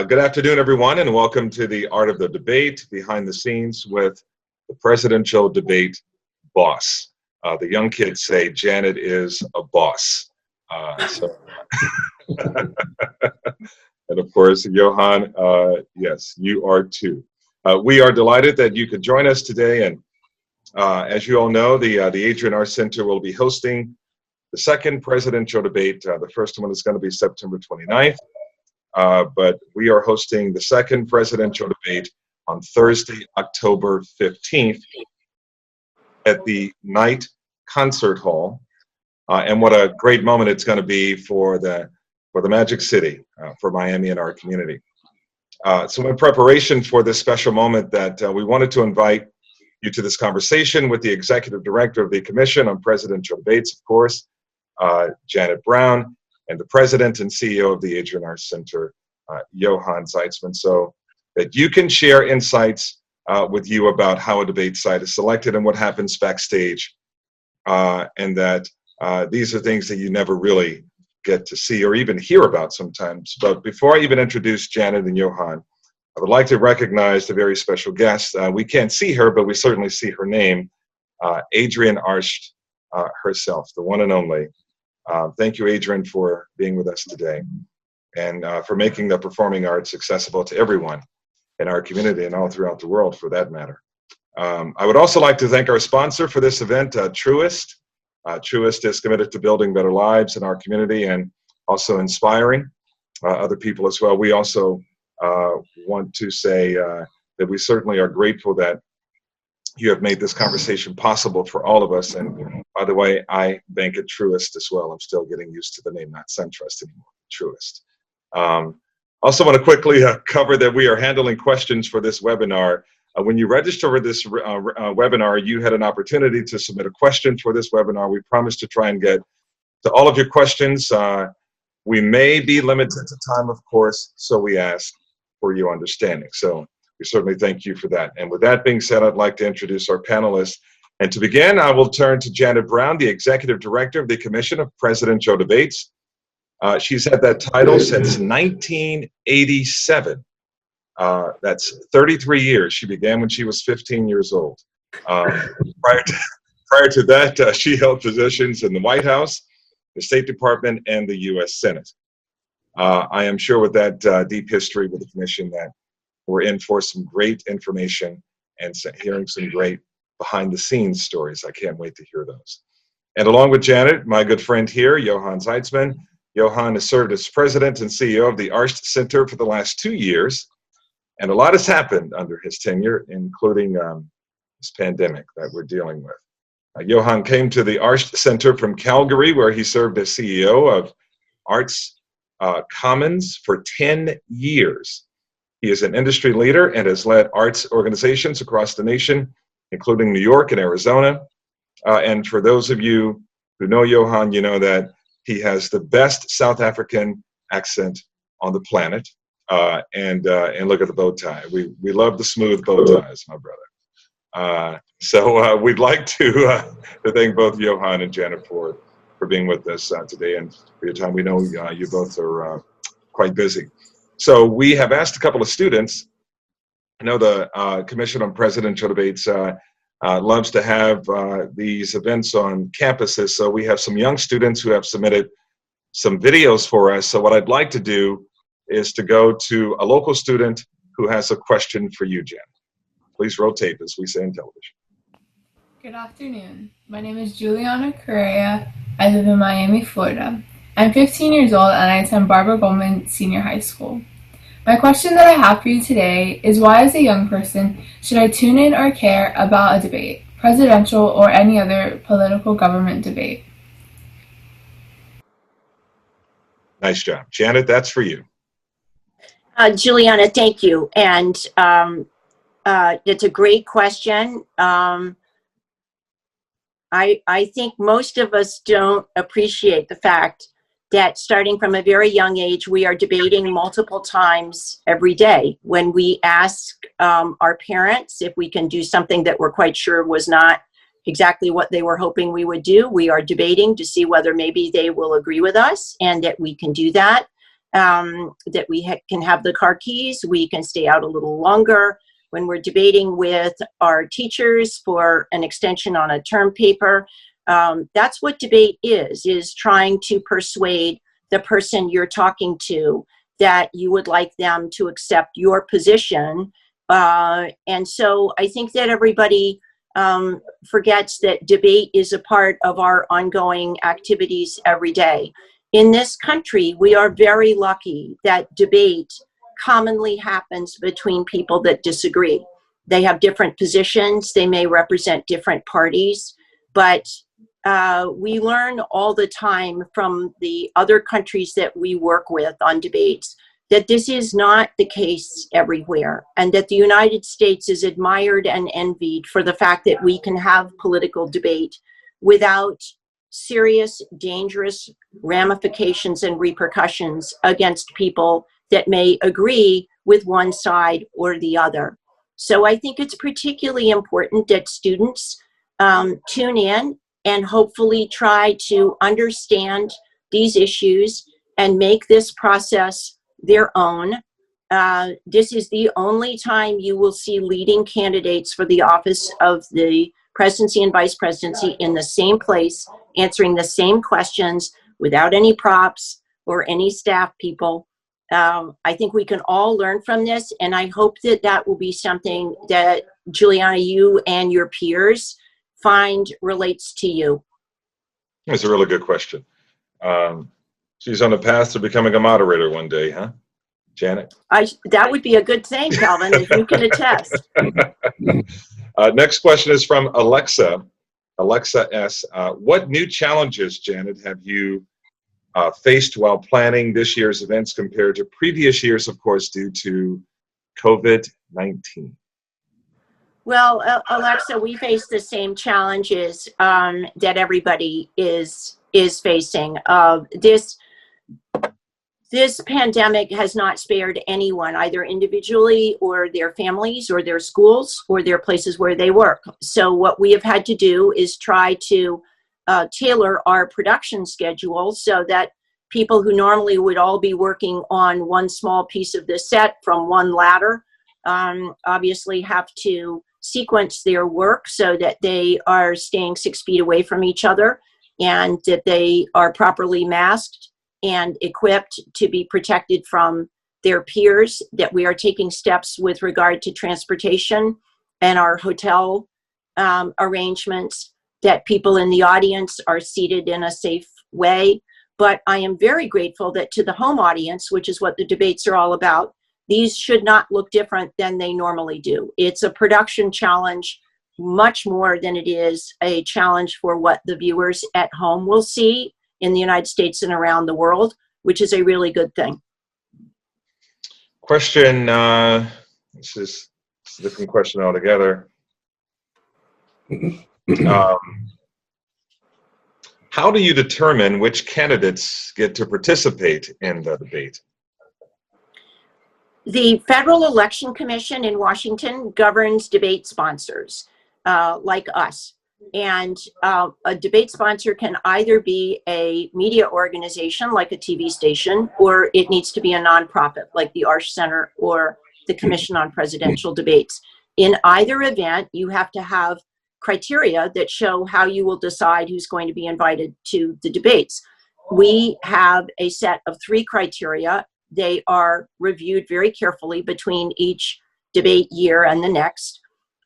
Good afternoon, everyone, and welcome to the Art of the Debate, behind the scenes with the presidential debate boss. The young kids say Janet is a boss. And of course, Johann, yes, you are too. We are delighted that you could join us today. And as you all know, the Adrian R. Center will be hosting the second presidential debate. The first one is going to be September 29th. But we are hosting the second presidential debate on Thursday, October 15th at the Knight Concert Hall. And what a great moment it's going to be for the Magic City, for Miami and our community. So in preparation for this special moment that we wanted to invite you to this conversation with the Executive Director of the Commission on Presidential Debates, of course, Janet Brown, and the President and CEO of the Adrian R. Center, Johann Zeitzman, so that you can share insights with you about how a debate site is selected and what happens backstage, and that these are things that you never really get to see or even hear about sometimes. But before I even introduce Janet and Johann, I would like to recognize the very special guest. We can't see her, but we certainly see her name, Adrian Arsht herself, the one and only. Thank you, Adrian, for being with us today and for making the performing arts accessible to everyone in our community and all throughout the world, for that matter. I would also like to thank our sponsor for this event, Truist. Truist is committed to building better lives in our community and also inspiring other people as well. We also want to say that we certainly are grateful that you have made this conversation possible for all of us. And by the way, I bank at Truist as well. I'm still getting used to the name, not SunTrust anymore, Truist. Also want to quickly cover that we are handling questions for this webinar. When you register for this webinar, you had an opportunity to submit a question for this webinar. We promise to try and get to all of your questions. We may be limited to time, of course, so we ask for your understanding. So we certainly thank you for that. And with that being said, I'd like to introduce our panelists. And to begin, I will turn to Janet Brown, the Executive Director of the Commission of Presidential Debates. She's had that title since 1987. That's 33 years. She began when she was 15 years old. Prior to that, she held positions in the White House, the State Department, and the U.S. Senate. I am sure with that deep history with the Commission that we're in for some great information and hearing some great behind-the-scenes stories. I can't wait to hear those. And along with Janet, my good friend here, Johann Zeitzman. Johann has served as President and CEO of the Arsht Center for the last 2 years, and a lot has happened under his tenure, including this pandemic that we're dealing with. Johann came to the Arsht Center from Calgary, where he served as CEO of Arts Commons for 10 years. He is an industry leader and has led arts organizations across the nation, including New York and Arizona. And for those of you who know Johann, you know that he has the best South African accent on the planet. And look at the bow tie. We love the smooth bow ties, my brother. So we'd like to thank both Johann and Janet for being with us today and for your time. We know you both are quite busy. So we have asked a couple of students. I know the Commission on Presidential Debates loves to have these events on campuses. So we have some young students who have submitted some videos for us. So what I'd like to do is to go to a local student who has a question for you, Jen. Please rotate, as we say in television. Good afternoon. My name is Juliana Correa. I live in Miami, Florida. I'm 15 years old and I attend Barbara Goldman Senior High School. My question that I have for you today is, why as a young person should I tune in or care about a debate, presidential or any other political government debate? Nice job. Janet, that's for you. Juliana, thank you. And it's a great question. I think most of us don't appreciate the fact that starting from a very young age, we are debating multiple times every day. When we ask our parents if we can do something that we're quite sure was not exactly what they were hoping we would do, we are debating to see whether maybe they will agree with us and that we can do that. that we can have the car keys, we can stay out a little longer. When we're debating with our teachers for an extension on a term paper, that's what debate is trying to persuade the person you're talking to that you would like them to accept your position. And so I think that everybody forgets that debate is a part of our ongoing activities every day. In this country, we are very lucky that debate commonly happens between people that disagree. They have different positions, they may represent different parties, but we learn all the time from the other countries that we work with on debates that this is not the case everywhere, and that the United States is admired and envied for the fact that we can have political debate without serious, dangerous ramifications and repercussions against people that may agree with one side or the other. So I think it's particularly important that students tune in and hopefully try to understand these issues and make this process their own. This is the only time you will see leading candidates for the office of the presidency and vice presidency in the same place, answering the same questions without any props or any staff people. I think we can all learn from this, and I hope that that will be something that, Juliana, you and your peers find relates to you. That's a really good question. She's on the path to becoming a moderator one day, huh, Janet? That would be a good thing, Calvin, as you can attest. Next question is from Alexa. Alexa S. What new challenges, Janet, have you faced while planning this year's events compared to previous years, of course, due to COVID-19? Well, Alexa, we face the same challenges that everybody is facing. This pandemic has not spared anyone, either individually or their families or their schools or their places where they work. So what we have had to do is try to tailor our production schedule so that people who normally would all be working on one small piece of the set from one ladder obviously have to sequence their work so that they are staying 6 feet away from each other and that they are properly masked and equipped to be protected from their peers, that we are taking steps with regard to transportation and our hotel arrangements, that people in the audience are seated in a safe way. But I am very grateful that to the home audience, which is what the debates are all about, these should not look different than they normally do. It's a production challenge much more than it is a challenge for what the viewers at home will see in the United States and around the world, which is a really good thing. Question, this is a different question altogether. How do you determine which candidates get to participate in the debate? The Federal Election Commission in Washington governs debate sponsors like us. And a debate sponsor can either be a media organization like a TV station, or it needs to be a nonprofit like the Arsh Center or the Commission on Presidential Debates. In either event, you have to have criteria that show how you will decide who's going to be invited to the debates. We have a set of 3 criteria. They are reviewed very carefully between each debate year and the next.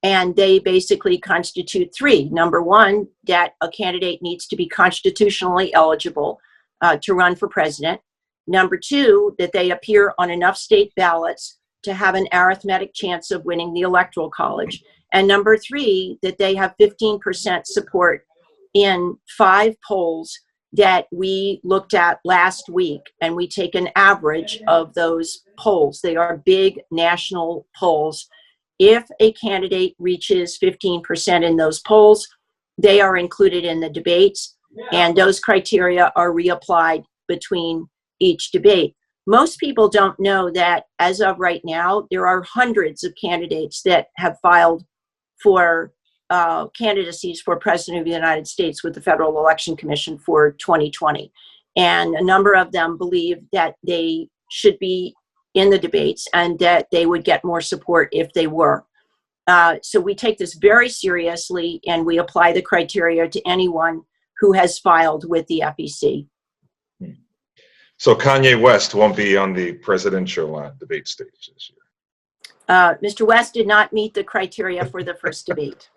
And they basically constitute 3. Number 1, that a candidate needs to be constitutionally eligible to run for president. Number 2, that they appear on enough state ballots to have an arithmetic chance of winning the Electoral College. And number 3, that they have 15% support in 5 polls that we looked at last week. And we take an average of those polls. They are big national polls. If a candidate reaches 15% in those polls, they are included in the debates, and those criteria are reapplied between each debate. Most people don't know that as of right now, there are hundreds of candidates that have filed for candidacies for President of the United States with the Federal Election Commission for 2020. And a number of them believe that they should be in the debates and that they would get more support if they were. So we take this very seriously, and we apply the criteria to anyone who has filed with the FEC. So Kanye West won't be on the presidential debate stage this year. Mr. West did not meet the criteria for the first debate.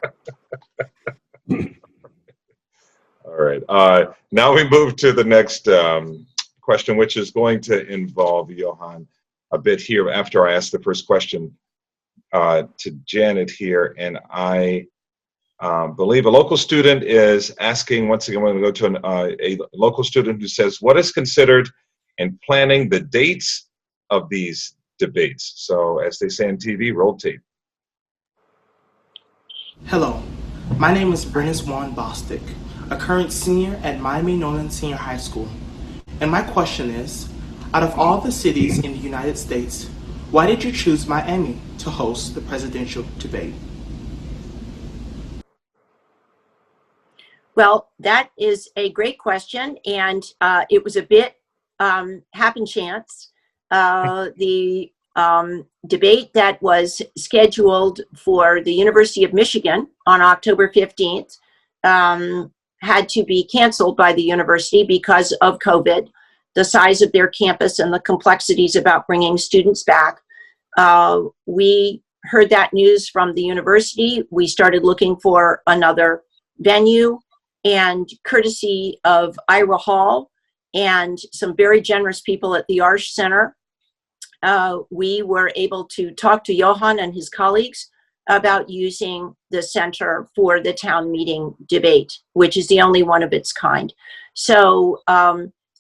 All right. Now we move to the next question, which is going to involve Johann a bit here after I ask the first question to Janet here. And I believe a local student is asking, once again, we're going to go to a local student who says, what is considered in planning the dates of these debates? So as they say on TV, roll tape. Hello, my name is Bernice Juan Bostic, a current senior at Miami Nolan Senior High School. And my question is, out of all the cities in the United States, why did you choose Miami to host the presidential debate? Well, that is a great question, and it was a bit happen chance. The debate that was scheduled for the University of Michigan on October 15th had to be canceled by the university because of COVID, the size of their campus and the complexities about bringing students back. We heard that news from the university. We started looking for another venue, and courtesy of Ira Hall and some very generous people at the Arsh Center, we were able to talk to Johann and his colleagues about using the center for the town meeting debate, which is the only one of its kind. So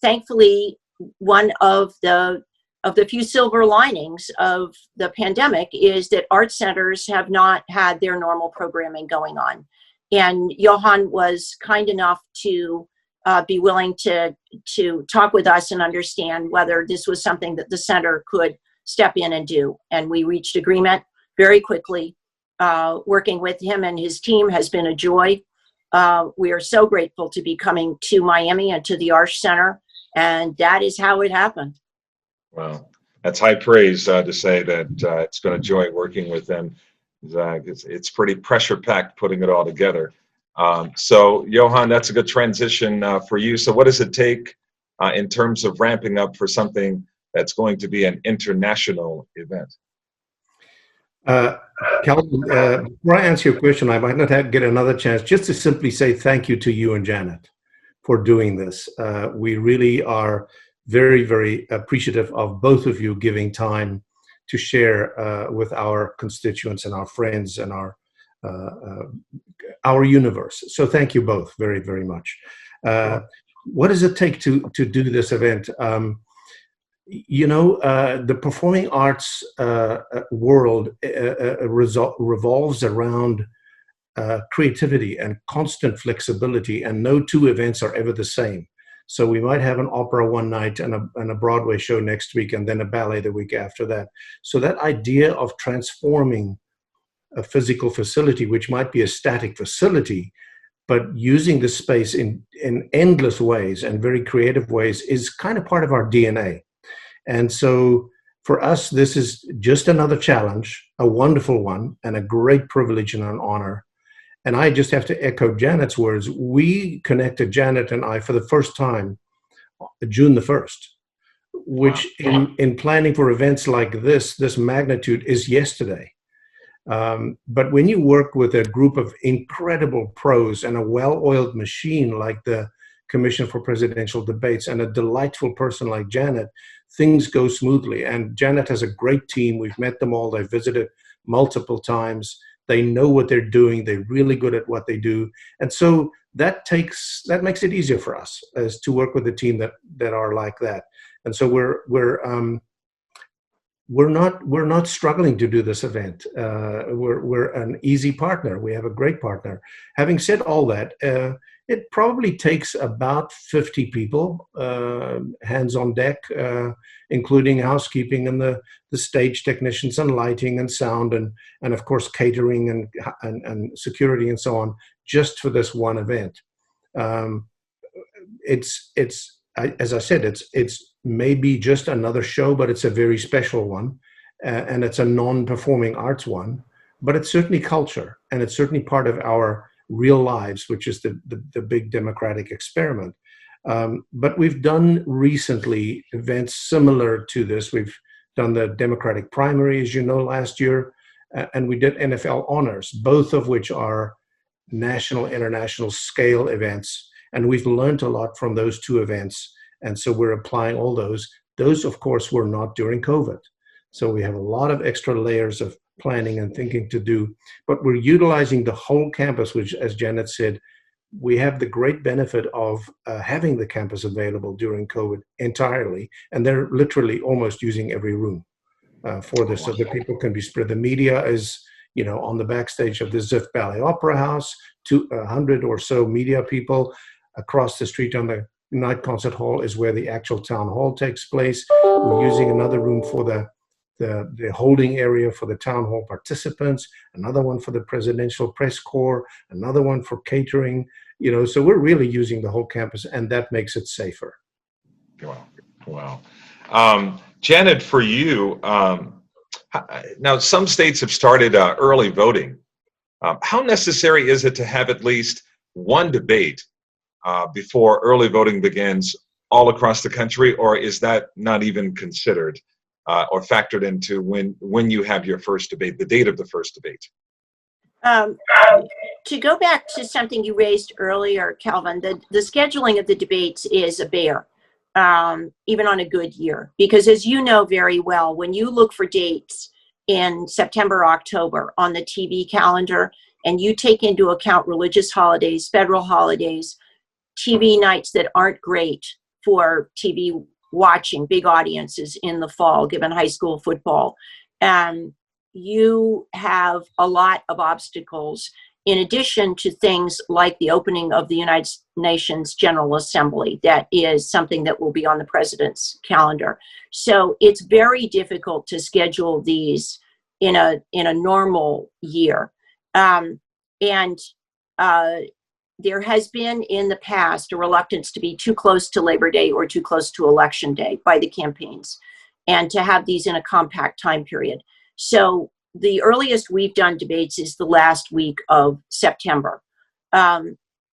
thankfully, one of the few silver linings of the pandemic is that art centers have not had their normal programming going on. And Johann was kind enough to be willing to talk with us and understand whether this was something that the center could step in and do. And we reached agreement very quickly. Working with him and his team has been a joy. We are so grateful to be coming to Miami and to the Arsh Center, and that is how it happened. Wow, that's high praise to say that it's been a joy working with them. It's pretty pressure-packed putting it all together. So, Johann, that's a good transition for you. So what does it take in terms of ramping up for something that's going to be an international event? Calvin, before I answer your question, I might not get another chance just to simply say thank you to you and Janet for doing this. We really are very, very appreciative of both of you giving time to share with our constituents and our friends and our universe. So thank you both very, very much. What does it take to do this event? The performing arts world revolves around creativity and constant flexibility, and no two events are ever the same. So we might have an opera one night and a Broadway show next week, and then a ballet the week after that. So that idea of transforming a physical facility, which might be a static facility, but using the space in endless ways and very creative ways, is kind of part of our DNA. And so for us, this is just another challenge, a wonderful one, and a great privilege and an honor. And I just have to echo Janet's words. We connected, Janet and I, for the first time, June the 1st, which in planning for events like this magnitude is yesterday. But when you work with a group of incredible pros and a well-oiled machine like the Commission for Presidential Debates and a delightful person like Janet, things go smoothly. And Janet has a great team. We've met them all. They've visited multiple times. They know what they're doing. They're really good at what they do. And so that makes it easier for us as to work with a team that are like that. And so we're not struggling to do this event. We're an easy partner. We have a great partner. Having said all that, it probably takes about 50 people, hands on deck, including housekeeping and the stage technicians and lighting and sound and of course catering and security and so on, just for this one event. It's as I said, it's maybe just another show, but it's a very special one, and it's a non-performing arts one. But it's certainly culture, and it's certainly part of our real lives, which is the big democratic experiment. But we've done recently events similar to this. We've done the Democratic primary, as you know, last year, and we did NFL honors, both of which are national, international scale events. And we've learned a lot from those two events. And so we're applying all those. Those, of course, were not during COVID. So we have a lot of extra layers of planning and thinking to do, but we're utilizing the whole campus, which, as Janet said, we have the great benefit of having the campus available during COVID entirely. And they're literally almost using every room for this, so that people can be spread. The media is, on the backstage of the Ziff Ballet Opera House, 200 or so media people. Across the street on the Night Concert Hall is where the actual town hall takes place. We're using another room for the holding area for the town hall participants, another one for the presidential press corps, another one for catering, so we're really using the whole campus, and that makes it safer. Wow. Janet, for you, now some states have started early voting. How necessary is it to have at least one debate before early voting begins all across the country, or is that not even considered or factored into when you have your first debate, the date of the first debate? To go back to something you raised earlier, Calvin, the scheduling of the debates is a bear, even on a good year, because as you know very well, when you look for dates in September, October on the TV calendar, and you take into account religious holidays, federal holidays, TV nights that aren't great for TV watching, big audiences in the fall, given high school football, you have a lot of obstacles, in addition to things like the opening of the United Nations General Assembly. That is something that will be on the president's calendar. So it's very difficult to schedule these in a normal year. There has been in the past a reluctance to be too close to Labor Day or too close to Election Day by the campaigns, and to have these in a compact time period. So the earliest we've done debates is the last week of September.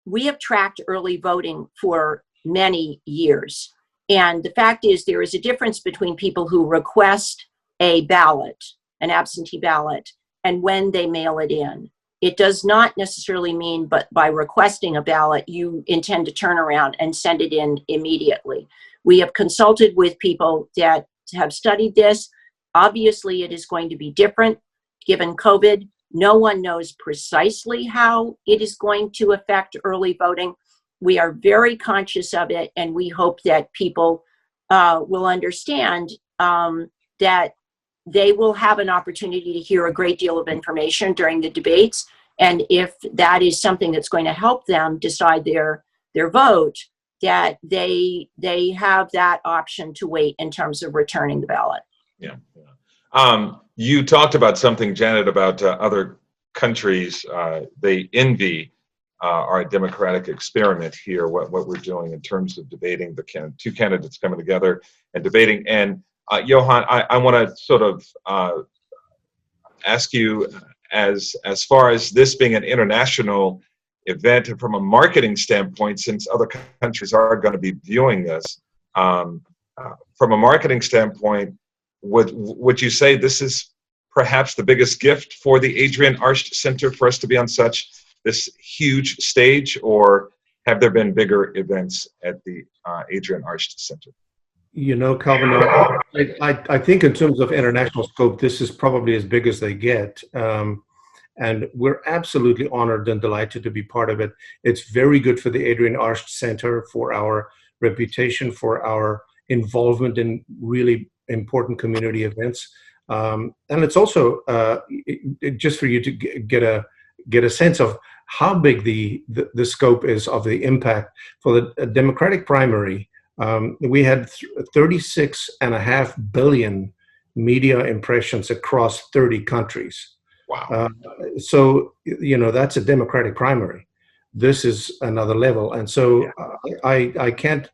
We have tracked early voting for many years. And the fact is, there is a difference between people who request a ballot, an absentee ballot, and when they mail it in. It does not necessarily mean, but by requesting a ballot, you intend to turn around and send it in immediately. We have consulted with people that have studied this. Obviously, it is going to be different given COVID. No one knows precisely how it is going to affect early voting. We are very conscious of it, and we hope that people will understand that they will have an opportunity to hear a great deal of information during the debates. And if that is something that's going to help them decide their vote, that they have that option to wait in terms of returning the ballot. Yeah. You talked about something, Janet, about other countries. They envy our democratic experiment here, what we're doing in terms of debating the two candidates coming together and debating. And Johann, I want to sort of ask you, as far as this being an international event, and from a marketing standpoint, since other countries are going to be viewing this, from a marketing standpoint, would you say this is perhaps the biggest gift for the Adrienne Arsht Center for us to be on this huge stage, or have there been bigger events at the Adrienne Arsht Center? Calvin, I think in terms of international scope, this is probably as big as they get. And we're absolutely honored and delighted to be part of it. It's very good for the Adrienne Arsht Center, for our reputation, for our involvement in really important community events. And it's also just for you to get a sense of how big the scope is of the impact. For the Democratic primary, we had 36.5 billion media impressions across 30 countries. Wow. So, that's a Democratic primary. This is another level. And so I can't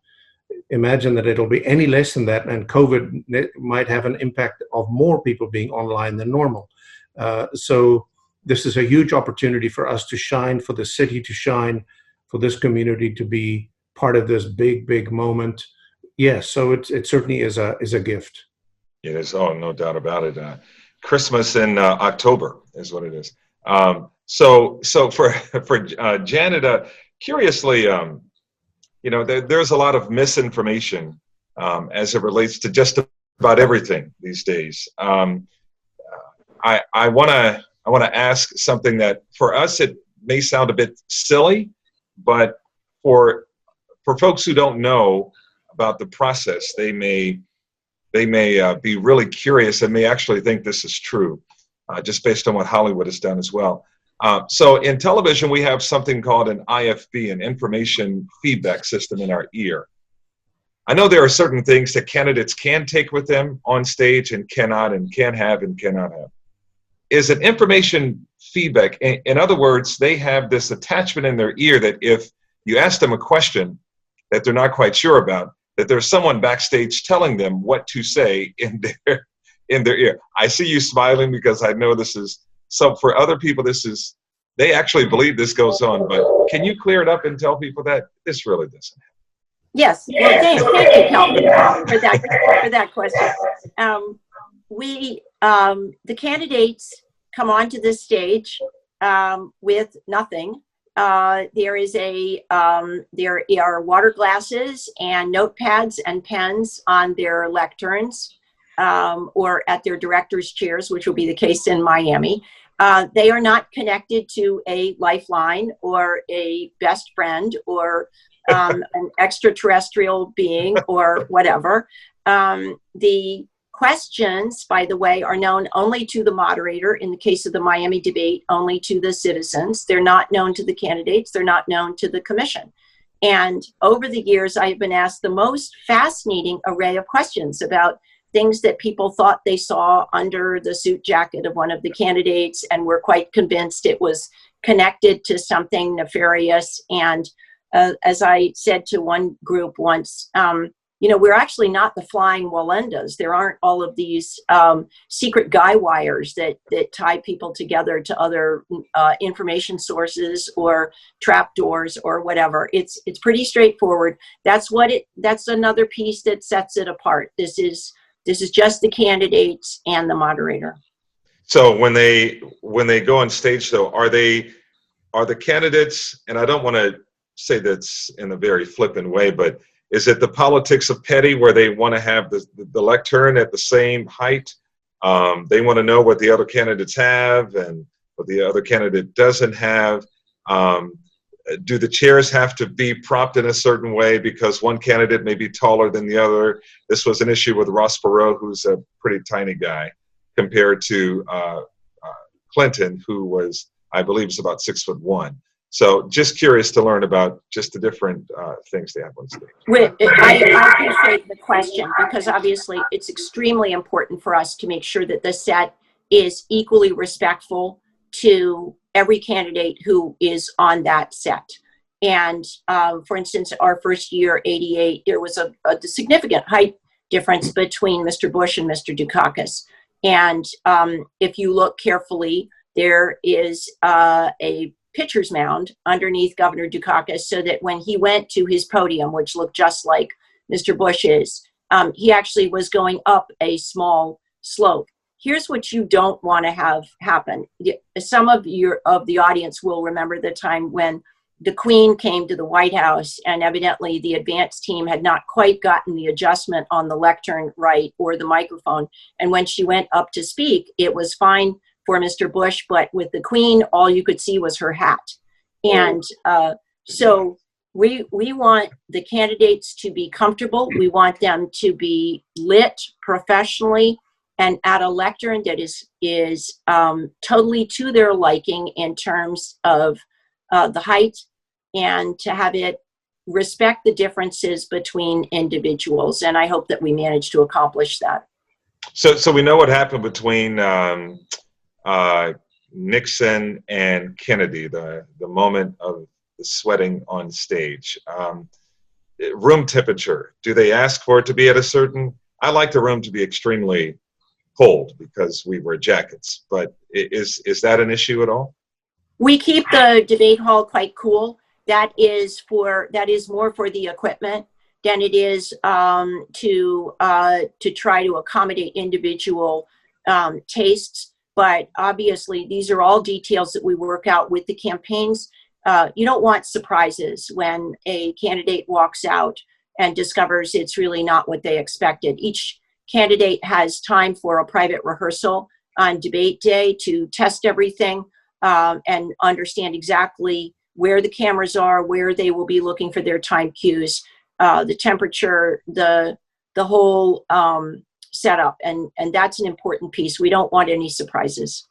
imagine that it'll be any less than that, and COVID might have an impact of more people being online than normal. So this is a huge opportunity for us to shine, for the city to shine, for this community to be part of this big, big moment. Yes, so it certainly is a gift. It is. Oh, no doubt about it. Christmas in October is what it is. So for Janet, curiously, there's a lot of misinformation as it relates to just about everything these days. I want to ask something that for us it may sound a bit silly, but for folks who don't know about the process, they may be really curious and may actually think this is true, just based on what Hollywood has done as well. So in television, we have something called an IFB, an information feedback system in our ear. I know there are certain things that candidates can take with them on stage and cannot, and can have and cannot have. Is an information feedback, in other words, they have this attachment in their ear that if you ask them a question that they're not quite sure about, that there's someone backstage telling them what to say in their ear. I see you smiling because I know this is, so for other people, they actually believe this goes on, but can you clear it up and tell people that this really doesn't happen? Yes. Well, thank you, Calvin, for that question. The candidates come onto this stage with nothing. There are water glasses and notepads and pens on their lecterns or at their director's chairs, which will be the case in Miami. They are not connected to a lifeline or a best friend or an extraterrestrial being or whatever. The questions, by the way, are known only to the moderator. In the case of the Miami debate, only to the citizens. They're not known to the candidates. They're not known to the commission. And over the years, I have been asked the most fascinating array of questions about things that people thought they saw under the suit jacket of one of the candidates and were quite convinced it was connected to something nefarious. And as I said to one group once, we're actually not the flying Walendas. There aren't all of these secret guy wires that tie people together to other information sources or trapdoors or whatever. It's pretty straightforward. That's another piece that sets it apart. This is just the candidates and the moderator. So when they go on stage, though, are the candidates, and I don't want to say that's in a very flippant way, but is it the politics of petty where they want to have the lectern at the same height? They want to know what the other candidates have and what the other candidate doesn't have. Do the chairs have to be propped in a certain way because one candidate may be taller than the other? This was an issue with Ross Perot, who's a pretty tiny guy, compared to Clinton, who was, I believe, is about 6'1". So just curious to learn about just the different things they have on stage. I appreciate the question because obviously it's extremely important for us to make sure that the set is equally respectful to every candidate who is on that set. And for instance, our first year, 88, there was a significant height difference between Mr. Bush and Mr. Dukakis. And if you look carefully, there is a pitcher's mound underneath Governor Dukakis so that when he went to his podium, which looked just like Mr. Bush's, he actually was going up a small slope. Here's what you don't want to have happen. Some of the audience will remember the time when the Queen came to the White House and evidently the advance team had not quite gotten the adjustment on the lectern right or the microphone. And when she went up to speak, it was fine for Mr. Bush, but with the Queen, all you could see was her hat. And so we want the candidates to be comfortable. We want them to be lit professionally and at a lectern that is totally to their liking in terms of the height, and to have it respect the differences between individuals. And I hope that we manage to accomplish that. So we know what happened between Nixon and Kennedy, the moment of the sweating on stage. room temperature. Do they ask for it to be at a certain? I like the room to be extremely cold because we wear jackets. But is that an issue at all? We keep the debate hall quite cool. That is more for the equipment than it is to try to accommodate individual tastes. But obviously, these are all details that we work out with the campaigns. You don't want surprises when a candidate walks out and discovers it's really not what they expected. Each candidate has time for a private rehearsal on debate day to test everything and understand exactly where the cameras are, where they will be looking for their time cues, the temperature, the whole setup, and that's an important piece. We don't want any surprises.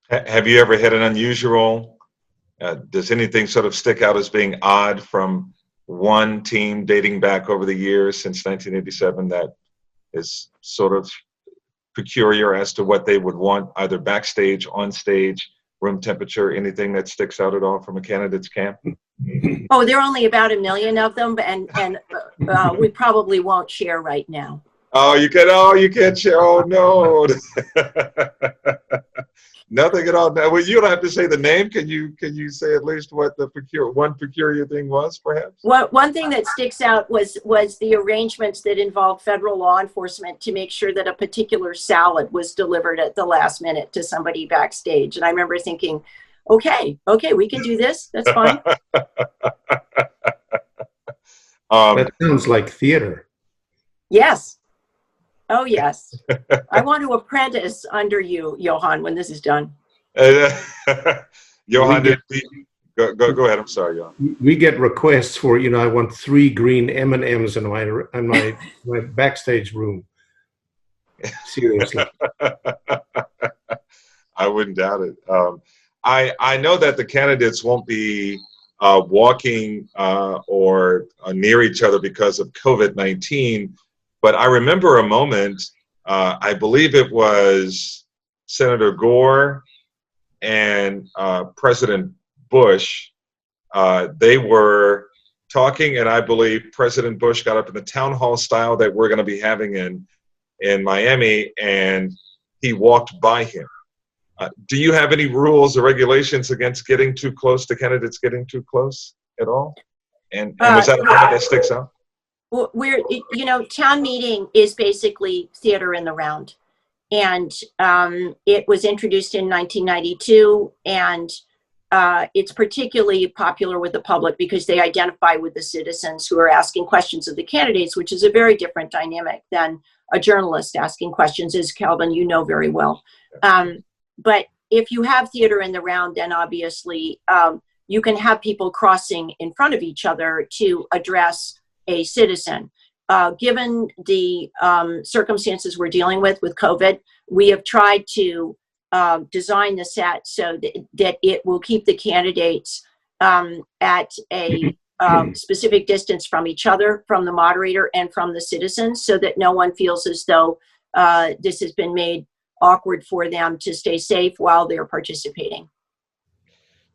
Have you ever had an unusual? Does anything sort of stick out as being odd from one team dating back over the years since 1987 that is sort of peculiar as to what they would want, either backstage, on stage, room temperature, anything that sticks out at all from a candidate's camp? Oh, there are only about 1 million of them, and we probably won't share right now. You can't share. Oh no. Nothing at all. Now, well, you don't have to say the name. Can you say at least what the peculiar thing was, perhaps? One thing that sticks out was the arrangements that involved federal law enforcement to make sure that a particular salad was delivered at the last minute to somebody backstage. And I remember thinking, okay, we can do this. That's fine. That sounds like theater. Yes. Oh, yes. I want to apprentice under you, Johann, when this is done. Johann, go ahead. I'm sorry, Johann. We get requests for, I want 3 green M&Ms in my backstage room. Seriously. I wouldn't doubt it. I know that the candidates won't be walking or near each other because of COVID-19. But I remember a moment, I believe it was Senator Gore and President Bush. They were talking, and I believe President Bush got up in the town hall style that we're going to be having in Miami, and he walked by him. Do you have any rules or regulations against getting too close to candidates getting too close at all? And was that a moment that sticks out? Town meeting is basically theater in the round. And it was introduced in 1992, and it's particularly popular with the public because they identify with the citizens who are asking questions of the candidates, which is a very different dynamic than a journalist asking questions, as Calvin, you know very well. But if you have theater in the round, then obviously you can have people crossing in front of each other to address a citizen. Given the circumstances we're dealing with COVID, we have tried to design the set so that it will keep the candidates at a specific distance from each other, from the moderator and from the citizens, so that no one feels as though this has been made awkward for them to stay safe while they're participating.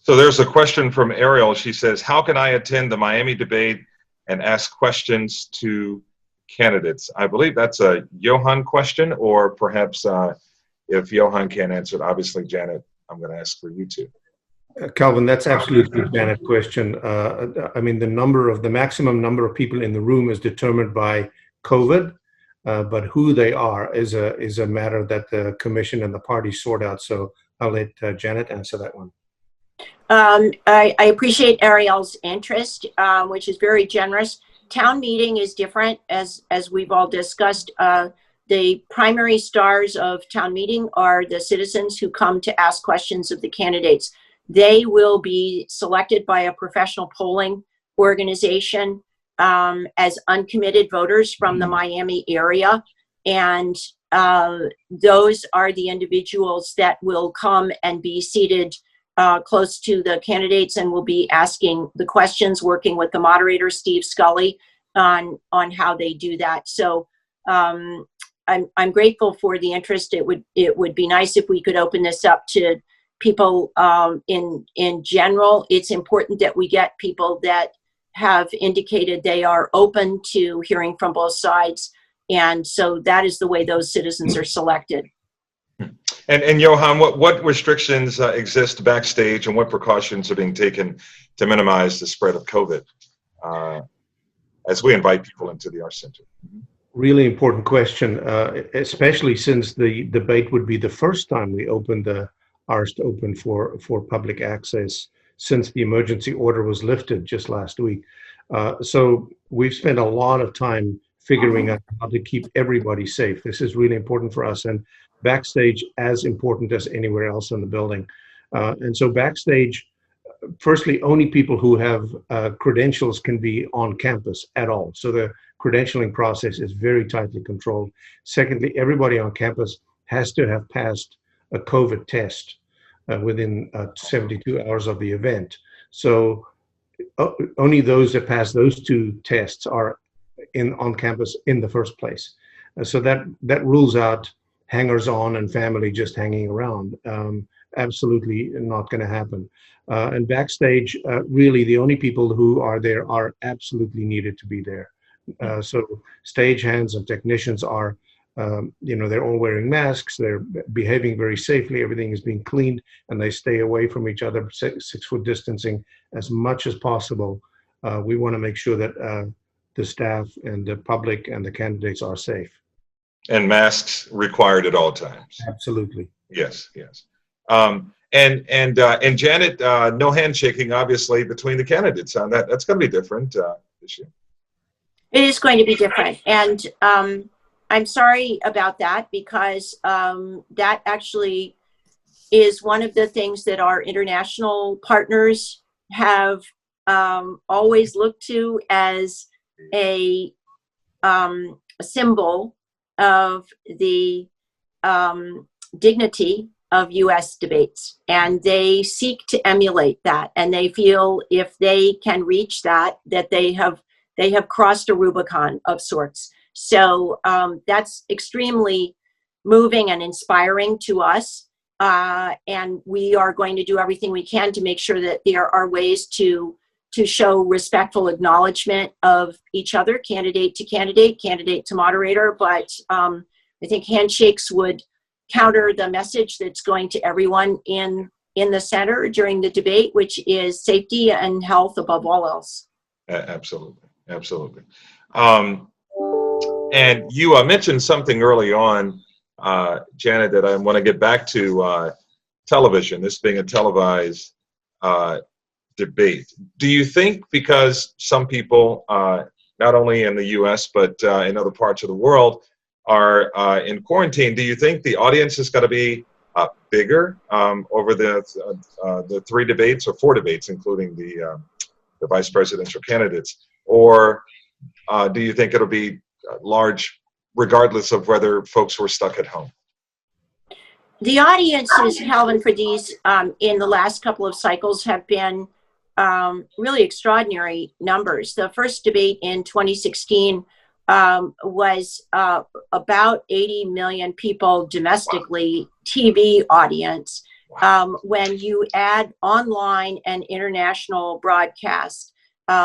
So there's a question from Ariel. She says, how can I attend the Miami debate and ask questions to candidates? I believe that's a Johann question, or perhaps if Johann can't answer it, obviously, Janet, I'm going to ask for you too. Calvin, that's absolutely a Janet question. I mean, the maximum number of people in the room is determined by COVID, but who they are is a matter that the commission and the party sort out. So I'll let Janet answer that one. I appreciate Ariel's interest, which is very generous. Town meeting is different, as we've all discussed. The primary stars of town meeting are the citizens who come to ask questions of the candidates. They will be selected by a professional polling organization as uncommitted voters from the Miami area. And those are the individuals that will come and be seated close to the candidates and will be asking the questions, working with the moderator, Steve Scully, on how they do that. So I'm grateful for the interest. It would be nice if we could open this up to people in general. It's important that we get people that have indicated they are open to hearing from both sides. And so that is the way those citizens are selected. And Johann, what restrictions exist backstage, and what precautions are being taken to minimize the spread of COVID as we invite people into the Arts Center? Really important question, especially since the debate would be the first time we opened the Arts open for public access since the emergency order was lifted just last week. So we've spent a lot of time figuring out how to keep everybody safe. This is really important for us, and backstage as important as anywhere else in the building. And so backstage, firstly, only people who have credentials can be on campus at all. So the credentialing process is very tightly controlled. Secondly, everybody on campus has to have passed a COVID test within 72 hours of the event. So only those that pass those two tests are on campus in the first place. So that rules out hangers-on and family just hanging around. Absolutely not going to happen. And backstage, really the only people who are there are absolutely needed to be there. So stagehands and technicians are, they're all wearing masks, they're behaving very safely, everything is being cleaned, and they stay away from each other, 6 foot distancing as much as possible. We want to make sure that the staff and the public and the candidates are safe. And masks required at all times. Absolutely. Yes, yes. And Janet, no handshaking, obviously, between the candidates. That's going to be different this year. It is going to be different. And I'm sorry about that, because that actually is one of the things that our international partners have always looked to as a symbol of the dignity of U.S. debates, and they seek to emulate that, and they feel if they can reach that they have crossed a Rubicon of sorts. So that's extremely moving and inspiring to us, and we are going to do everything we can to make sure that there are ways to show respectful acknowledgement of each other, candidate to moderator. But I think handshakes would counter the message that's going to everyone in the center during the debate, which is safety and health above all else. Absolutely, absolutely. And you mentioned something early on, Janet, that I want to get back to television, this being a televised debate. Do you think because some people, not only in the U.S., but in other parts of the world, are in quarantine, do you think the audience is going to be bigger over the 3 debates or 4 debates, including the vice presidential candidates? Or do you think it'll be large, regardless of whether folks were stuck at home? The audiences, Calvin, for these in the last couple of cycles have been really extraordinary numbers. The first debate in 2016 was about 80 million people domestically, TV audience. When you add online and international broadcast,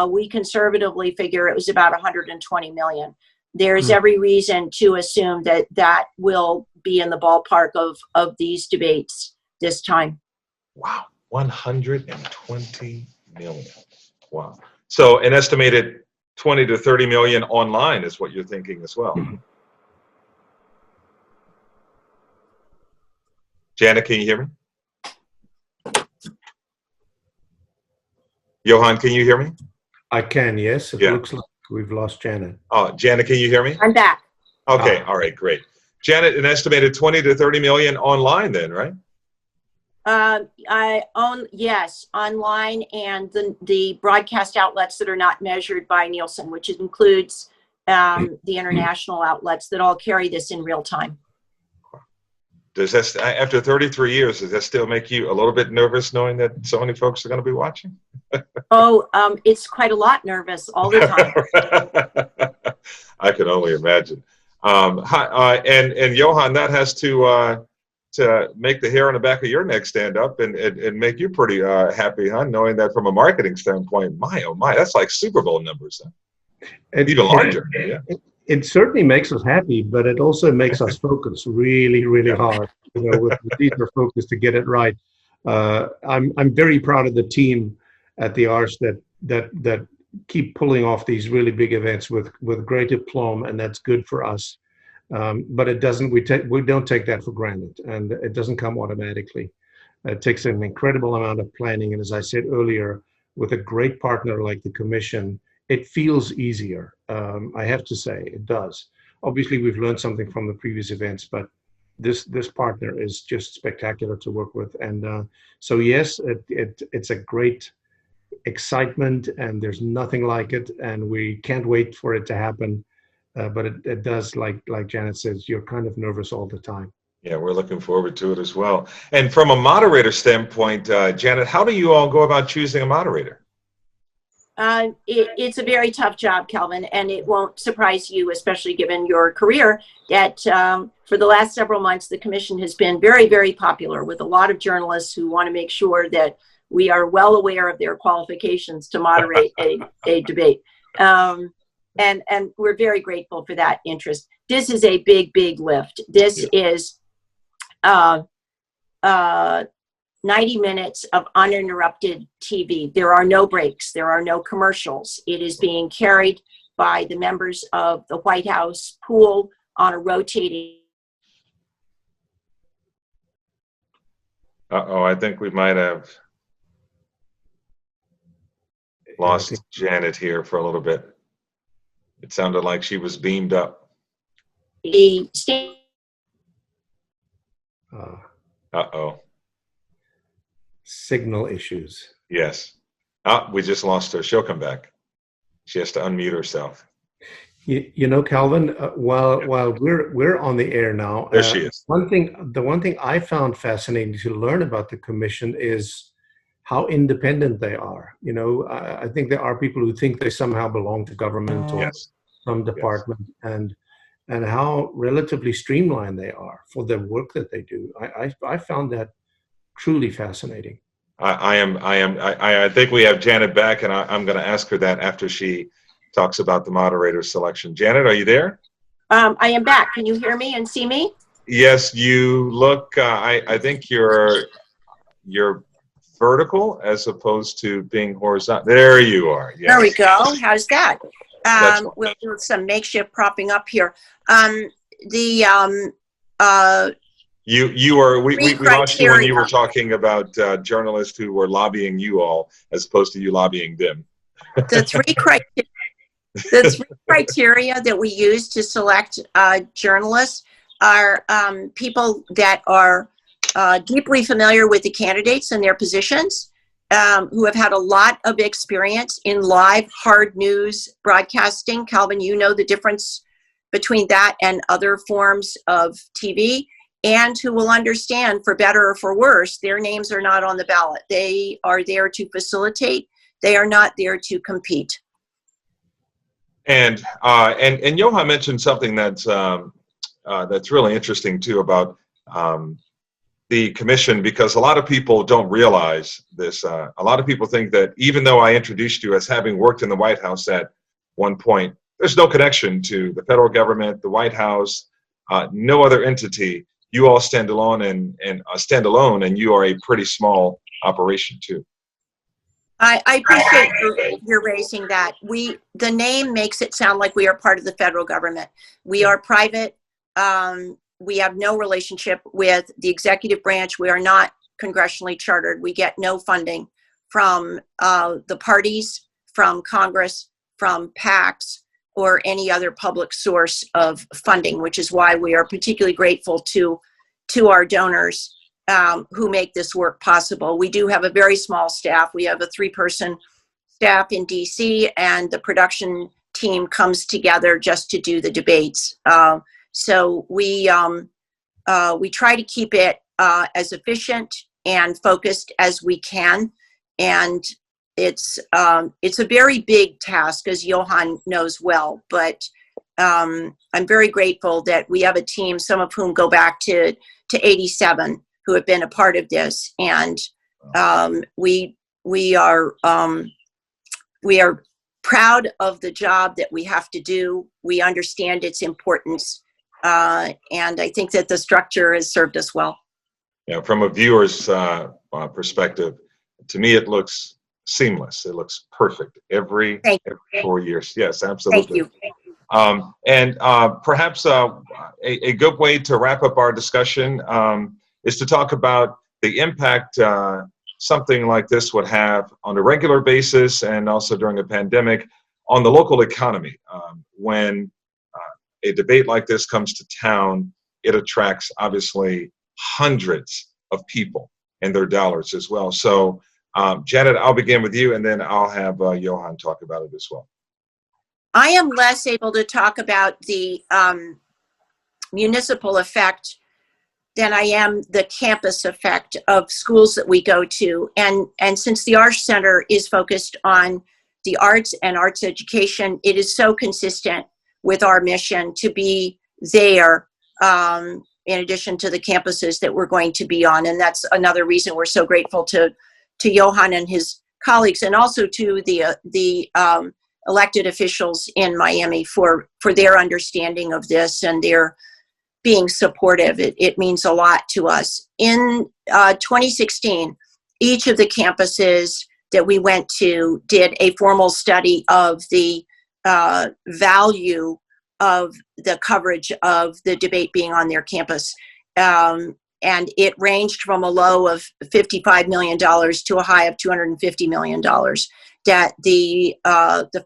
we conservatively figure it was about 120 million. There's every reason to assume that will be in the ballpark of these debates this time. Wow, 120 million. Wow. So an estimated 20 to 30 million online is what you're thinking as well. Janet, can you hear me? Johann, can you hear me? I can, yes. It looks like we've lost Janet. Oh, Janet, can you hear me? I'm back. Okay, all right, great. Janet, an estimated 20 to 30 million online then, right? Yes, online, and the broadcast outlets that are not measured by Nielsen, which includes the international outlets that all carry this in real time. Does that, after 33 years, does that still make you a little bit nervous knowing that so many folks are going to be watching? It's quite a lot nervous all the time. I can only imagine. And Johann, that has to to make the hair on the back of your neck stand up and make you pretty happy, huh? Knowing that from a marketing standpoint, my, oh my, that's like Super Bowl numbers, huh? Even larger. Yeah. It certainly makes us happy, but it also makes us focus really, really hard. With laser focus to get it right. I'm very proud of the team at the Arts that keep pulling off these really big events with great aplomb, and that's good for us. But it doesn't. We don't take that for granted, and it doesn't come automatically. It takes an incredible amount of planning, and as I said earlier, with a great partner like the Commission, it feels easier. I have to say, it does. Obviously, we've learned something from the previous events, but this partner is just spectacular to work with, and so yes, it's a great excitement, and there's nothing like it, and we can't wait for it to happen. But it does, like Janet says, you're kind of nervous all the time. Yeah, we're looking forward to it as well. And from a moderator standpoint, Janet, how do you all go about choosing a moderator? It's a very tough job, Calvin, and it won't surprise you, especially given your career, that for the last several months, the Commission has been very, very popular with a lot of journalists who want to make sure that we are well aware of their qualifications to moderate a debate. And we're very grateful for that interest. This is a big, big lift. This is 90 minutes of uninterrupted TV. There are no breaks. There are no commercials. It is being carried by the members of the White House pool on a rotating. Uh-oh, I think we might have lost Janet here for a little bit. It sounded like she was beamed up. Uh-oh. Signal issues. Yes. We just lost her. She'll come back. She has to unmute herself. You know, Calvin, while we're on the air now, there she is. The one thing I found fascinating to learn about the Commission is how independent they are. You know, I think there are people who think they somehow belong to government or some department, and how relatively streamlined they are for the work that they do. I found that truly fascinating. I think we have Janet back, and I'm going to ask her that after she talks about the moderator selection. Janet, are you there? I am back. Can you hear me and see me? Yes, you look. I think you're vertical as opposed to being horizontal. There you are. Yes. There we go. How's that? We'll do some makeshift propping up here. We lost you when you were talking about journalists who were lobbying you all as opposed to you lobbying them. The three criteria that we use to select journalists are people that are deeply familiar with the candidates and their positions, who have had a lot of experience in live hard news broadcasting. Calvin, you know the difference between that and other forms of TV, and who will understand, for better or for worse, their names are not on the ballot. They are there to facilitate. They are not there to compete. And Johann mentioned something that's really interesting too about the Commission, because a lot of people don't realize this. A lot of people think that even though I introduced you as having worked in the White House at one point, there's no connection to the federal government, the White House, no other entity. You all stand alone, and you are a pretty small operation too. I appreciate your raising that. The name makes it sound like we are part of the federal government. We are private. We have no relationship with the executive branch. We are not congressionally chartered. We get no funding from the parties, from Congress, from PACs, or any other public source of funding, which is why we are particularly grateful to our donors who make this work possible. We do have a very small staff. We have a 3-person staff in DC, and the production team comes together just to do the debates. So we try to keep it as efficient and focused as we can. And it's a very big task, as Johann knows well, but I'm very grateful that we have a team, some of whom go back to to 87 who have been a part of this, and we are proud of the job that we have to do. We understand its importance, and I think that the structure has served us well. Yeah, from a viewer's perspective, to me it looks seamless. It looks perfect every 4 years. Yes, absolutely. Thank you. And perhaps a good way to wrap up our discussion is to talk about the impact something like this would have on a regular basis and also during a pandemic on the local economy. When a debate like this comes to town, it attracts obviously hundreds of people and their dollars as well. So Janet, I'll begin with you, and then I'll have Johann talk about it as well. I am less able to talk about the municipal effect than I am the campus effect of schools that we go to. And since the Arts Center is focused on the arts and arts education, it is so consistent with our mission to be there in addition to the campuses that we're going to be on. And that's another reason we're so grateful to Johann and his colleagues, and also to the elected officials in Miami for their understanding of this and their being supportive. It means a lot to us. In 2016, each of the campuses that we went to did a formal study of the value of the coverage of the debate being on their campus. And it ranged from a low of $55 million to a high of $250 million. That the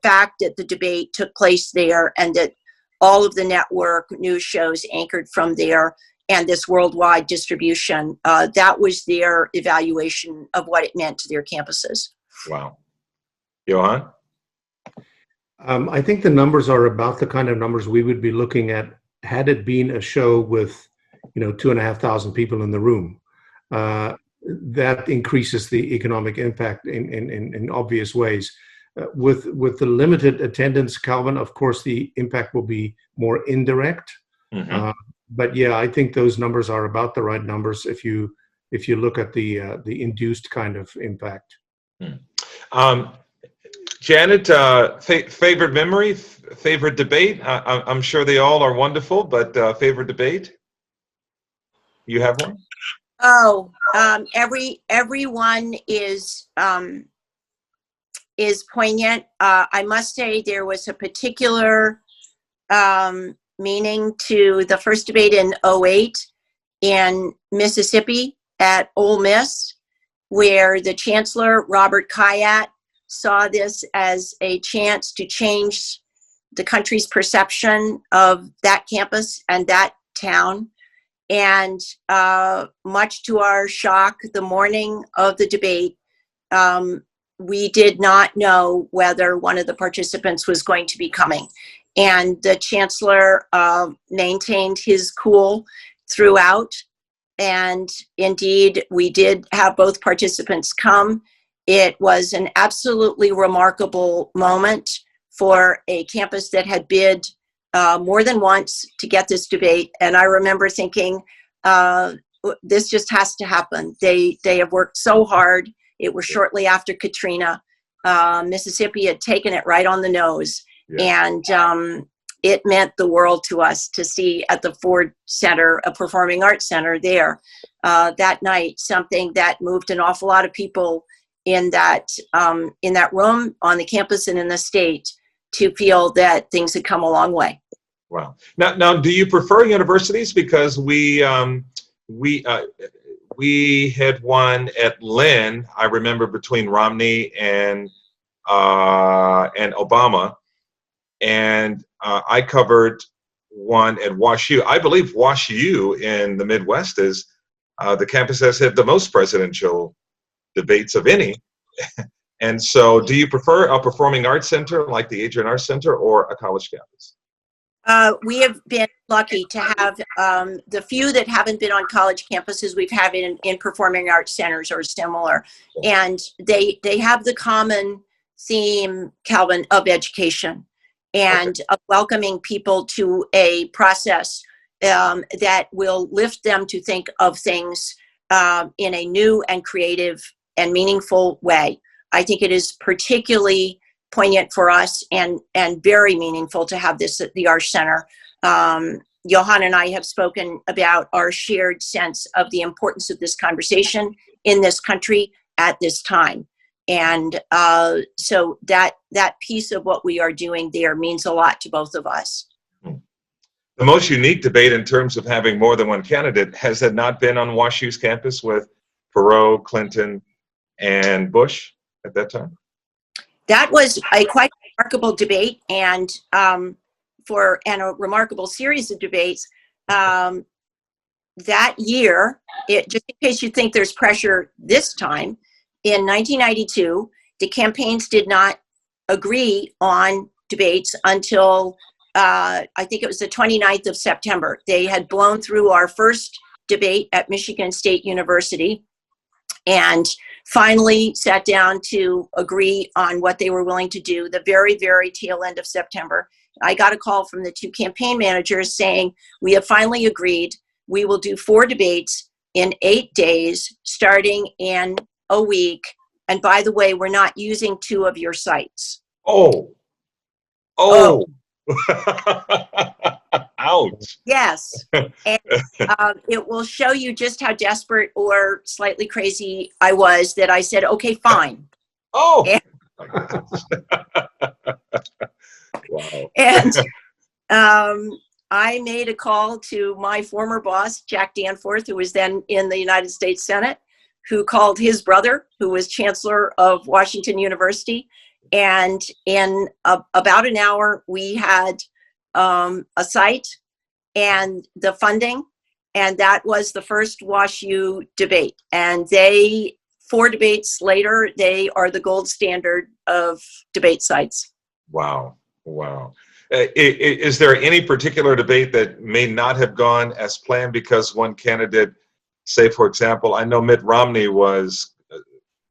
fact that the debate took place there and that all of the network news shows anchored from there and this worldwide distribution, that was their evaluation of what it meant to their campuses. Wow. Johann? I think the numbers are about the kind of numbers we would be looking at had it been a show with, 2,500 people in the room. That increases the economic impact in obvious ways. With the limited attendance, Calvin, of course, the impact will be more indirect. Mm-hmm. But yeah, I think those numbers are about the right numbers if you look at the induced kind of impact. Janet, favorite memory, favorite debate? I'm sure they all are wonderful, but favorite debate? You have one? Oh, everyone is poignant. I must say there was a particular meaning to the first debate in 2008 in Mississippi at Ole Miss, where the Chancellor, Robert Kayat, saw this as a chance to change the country's perception of that campus and that town. And much to our shock, the morning of the debate, we did not know whether one of the participants was going to be coming. And the Chancellor maintained his cool throughout. And indeed, we did have both participants come. It was an absolutely remarkable moment for a campus that had bid more than once to get this debate. And I remember thinking, this just has to happen. They have worked so hard. It was shortly after Katrina. Mississippi had taken it right on the nose. Yeah. And it meant the world to us to see at the Ford Center, a performing arts center there that night, something that moved an awful lot of people in that room, on the campus and in the state, to feel that things had come a long way. Wow. Now, do you prefer universities? Because we had one at Lynn, I remember, between Romney and Obama, and I covered one at WashU. I believe WashU in the Midwest is the campus that's had the most presidential debates of any. And so, do you prefer a performing arts center like the Adrian Arts Center or a college campus? We have been lucky to have the few that haven't been on college campuses we've had in performing arts centers or similar. And they have the common theme, Calvin, of education and of welcoming people to a process that will lift them to think of things in a new and creative and meaningful way. I think it is particularly poignant for us and very meaningful to have this at the Arts Center. Johann and I have spoken about our shared sense of the importance of this conversation in this country at this time. And so that piece of what we are doing there means a lot to both of us. The most unique debate in terms of having more than one candidate, has it not been on WashU's campus with Perot, Clinton, and Bush at that time? That was a quite remarkable debate, and a remarkable series of debates. That year, just in case you think there's pressure this time, in 1992, the campaigns did not agree on debates until I think it was the 29th of September. They had blown through our first debate at Michigan State University and finally sat down to agree on what they were willing to do the very, very tail end of September. I got a call from the two campaign managers saying, we have finally agreed. We will do 4 debates in 8 days, starting in a week. And by the way, we're not using 2 of your sites. Oh. Ouch. Yes. And it will show you just how desperate or slightly crazy I was that I said, okay, fine. Oh. And, wow. And I made a call to my former boss, Jack Danforth, who was then in the United States Senate, who called his brother, who was chancellor of Washington University. And in about an hour, we had a site and the funding. And that was the first WashU debate. And 4 debates later, they are the gold standard of debate sites. Wow. Wow. Is there any particular debate that may not have gone as planned because one candidate, say, for example, I know Mitt Romney was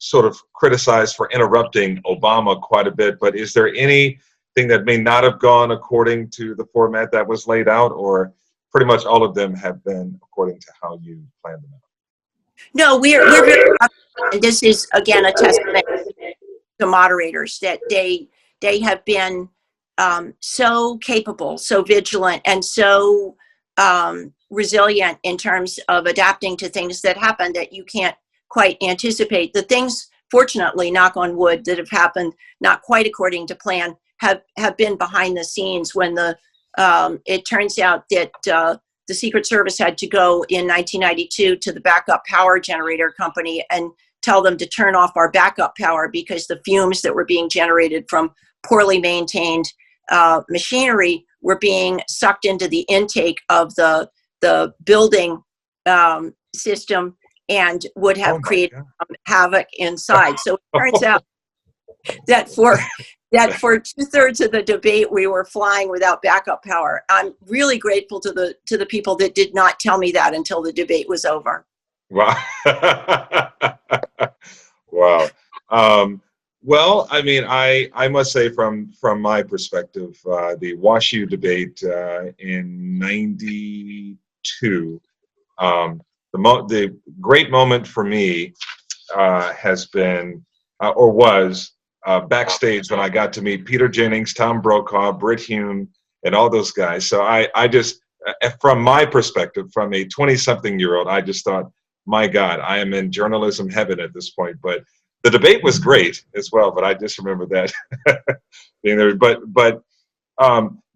sort of criticized for interrupting Obama quite a bit, but is there anything that may not have gone according to the format that was laid out, or pretty much all of them have been according to how you planned them out? No, we're very, and this is again a testament to moderators that they have been so capable, so vigilant, and so resilient in terms of adapting to things that happen that you can't quite anticipate. The things, fortunately, knock on wood, that have happened not quite according to plan have been behind the scenes. When it turns out that the Secret Service had to go in 1992 to the backup power generator company and tell them to turn off our backup power because the fumes that were being generated from poorly maintained machinery were being sucked into the intake of the building system and would have created havoc inside. So it turns out that for 2/3 of the debate, we were flying without backup power. I'm really grateful to the people that did not tell me that until the debate was over. Wow. Wow. Well, I mean, I must say from my perspective, the WashU debate in '92, the great moment for me has been or was backstage when I got to meet Peter Jennings, Tom Brokaw, Britt Hume, and all those guys. So I just, from my perspective, from a 20-something-year-old, I just thought, my God, I am in journalism heaven at this point. But the debate was great as well. But I just remember that being there. But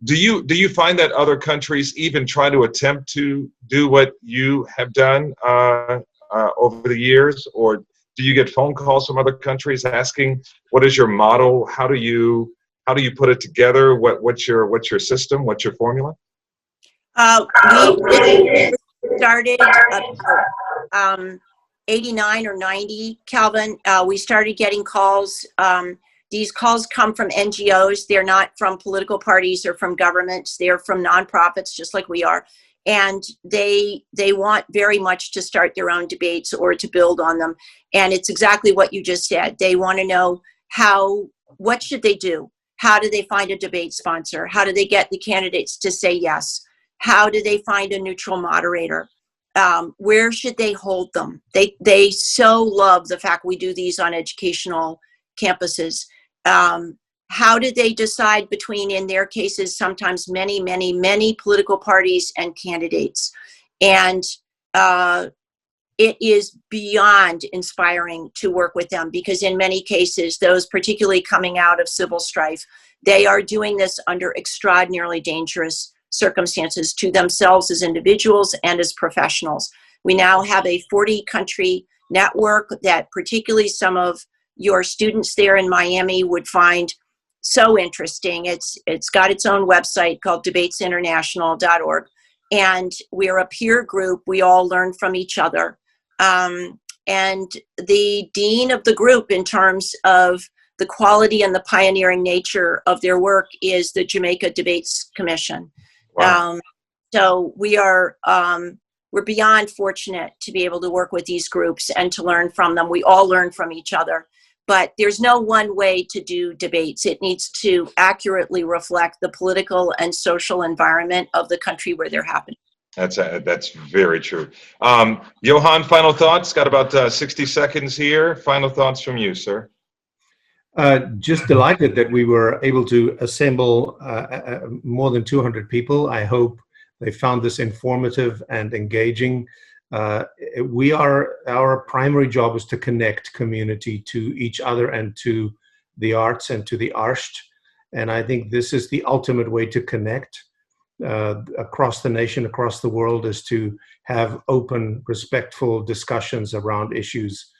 do you find that other countries even try to attempt to do what you have done over the years, or do you get phone calls from other countries asking, what is your model? How do you put it together? What's your system? What's your formula? We started about 89 or 90, Calvin. We started getting calls. These calls come from NGOs. They're not from political parties or from governments. They're from nonprofits, just like we are. And they want very much to start their own debates or to build on them. And it's exactly what you just said. They want to know what should they do? How do they find a debate sponsor? How do they get the candidates to say yes? How do they find a neutral moderator? Where should they hold them? They so love the fact we do these on educational campuses. How do they decide between, in their cases, sometimes many political parties and candidates? And it is beyond inspiring to work with them, because in many cases, those particularly coming out of civil strife, they are doing this under extraordinarily dangerous circumstances to themselves as individuals and as professionals. We now have a 40-country network that particularly some of your students there in Miami would find so interesting. It's got its own website called debatesinternational.org. And we're a peer group. We all learn from each other. And the dean of the group, in terms of the quality and the pioneering nature of their work, is the Jamaica Debates Commission. Wow. So we're beyond fortunate to be able to work with these groups and to learn from them. We all learn from each other. But there's no one way to do debates. It needs to accurately reflect the political and social environment of the country where they're happening. That's very true. Johann, final thoughts? Got about 60 seconds here. Final thoughts from you, sir. Just delighted that we were able to assemble more than 200 people. I hope they found this informative and engaging. Our primary job is to connect community to each other and to the arts and to the arsht. And I think this is the ultimate way to connect across the nation, across the world, is to have open, respectful discussions around issues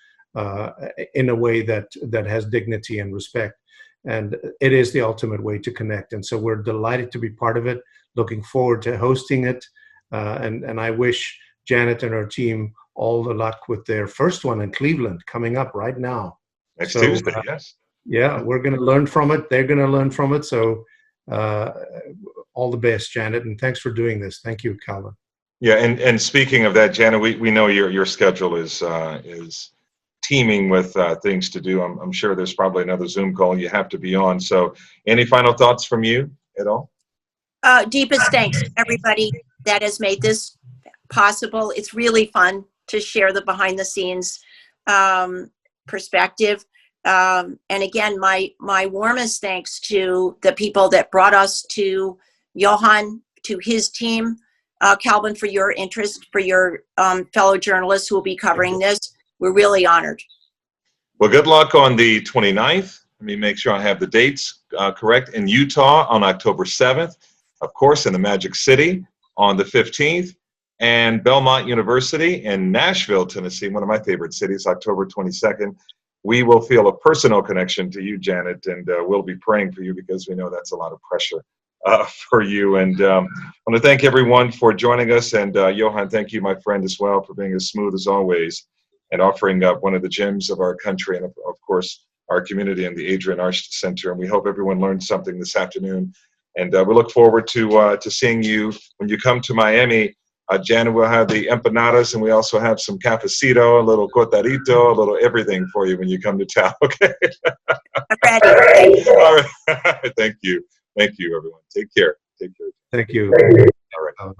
in a way that has dignity and respect. And it is the ultimate way to connect. And so we're delighted to be part of it, looking forward to hosting it. And I wish Janet and her team all the luck with their first one in Cleveland coming up right now. Next Tuesday, yes. Yeah, we're going to learn from it. They're going to learn from it. So all the best, Janet, and thanks for doing this. Thank you, Calvin. Yeah, and speaking of that, Janet, we know your schedule is teeming with things to do. I'm sure there's probably another Zoom call you have to be on. So any final thoughts from you at all? Deepest thanks to everybody that has made this possible. It's really fun to share the behind the scenes perspective. And again, my warmest thanks to the people that brought us to Johann, to his team, Calvin, for your interest, for your fellow journalists who will be covering this. We're really honored. Well, good luck on the 29th. Let me make sure I have the dates correct. In Utah on October 7th, of course, in the Magic City on the 15th, and Belmont University in Nashville, Tennessee, one of my favorite cities, October 22nd. We will feel a personal connection to you, Janet, and we'll be praying for you because we know that's a lot of pressure for you. And I want to thank everyone for joining us. And Johann, thank you, my friend, as well, for being as smooth as always and offering up one of the gems of our country and, of course, our community and the Adrian Arsh Center. And we hope everyone learned something this afternoon. And we look forward to seeing you when you come to Miami. Janet will have the empanadas, and we also have some cafecito, a little cortadito, a little everything for you when you come to town, okay? I'm ready. All right. Thank you. Thank you, everyone. Take care. Take care. Thank you. All right.